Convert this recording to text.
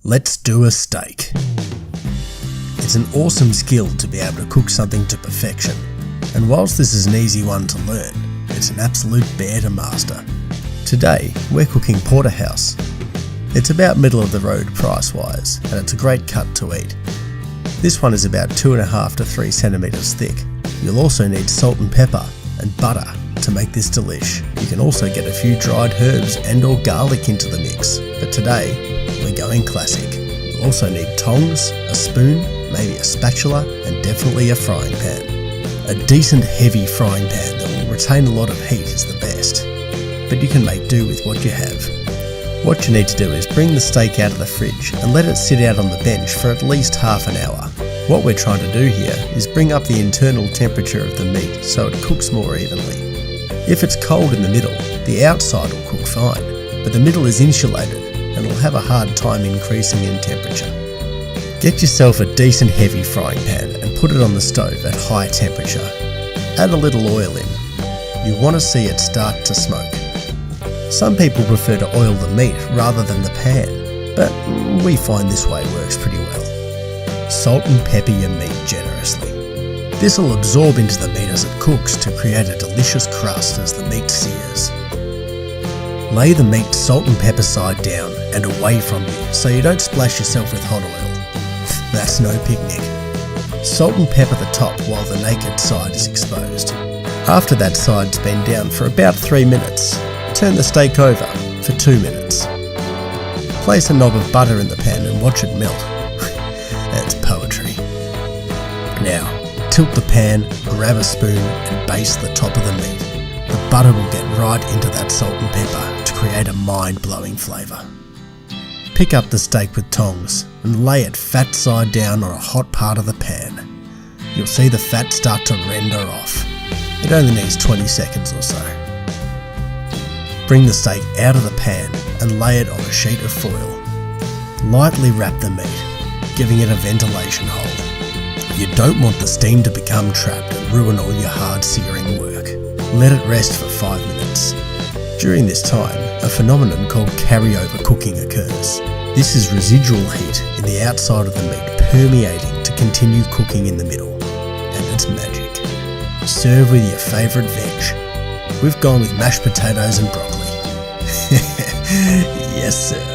Let's do a steak. It's an awesome skill to be able to cook something to perfection, and whilst this is an easy one to learn, it's an absolute bear to master. Today, we're cooking porterhouse. It's about middle of the road price-wise, and it's a great cut to eat. This one is about 2.5 to 3 centimetres thick. You'll also need salt and pepper and butter to make this delish. You can also get a few dried herbs and or garlic into the mix, but today, we're going classic. You'll also need tongs, a spoon, maybe a spatula, and definitely a frying pan. A decent heavy frying pan that will retain a lot of heat is the best, but you can make do with what you have. What you need to do is bring the steak out of the fridge and let it sit out on the bench for at least half an hour. What we're trying to do here is bring up the internal temperature of the meat so it cooks more evenly. If it's cold in the middle, the outside will cook fine, but the middle is insulated and will have a hard time increasing in temperature. Get yourself a decent heavy frying pan and put it on the stove at high temperature. Add a little oil in. You want to see it start to smoke. Some people prefer to oil the meat rather than the pan, but we find this way works pretty well. Salt and pepper your meat generously. This will absorb into the meat as it cooks to create a delicious crust as the meat sears. Lay the meat salt and pepper side down and away from you so you don't splash yourself with hot oil. That's no picnic. Salt and pepper the top while the naked side is exposed. After that side's been down for about 3 minutes, turn the steak over for 2 minutes. Place a knob of butter in the pan and watch it melt. That's poetry. Now, tilt the pan, grab a spoon and baste the top of the meat. The butter will get right into that salt and pepper to create a mind-blowing flavour. Pick up the steak with tongs and lay it fat side down on a hot part of the pan. You'll see the fat start to render off. It only needs 20 seconds or so. Bring the steak out of the pan and lay it on a sheet of foil. Lightly wrap the meat, giving it a ventilation hole. You don't want the steam to become trapped and ruin all your hard searing work. Let it rest for 5 minutes. During this time, a phenomenon called carryover cooking occurs. This is residual heat in the outside of the meat permeating to continue cooking in the middle. And it's magic. Serve with your favourite veg. We've gone with mashed potatoes and broccoli. Yes sir.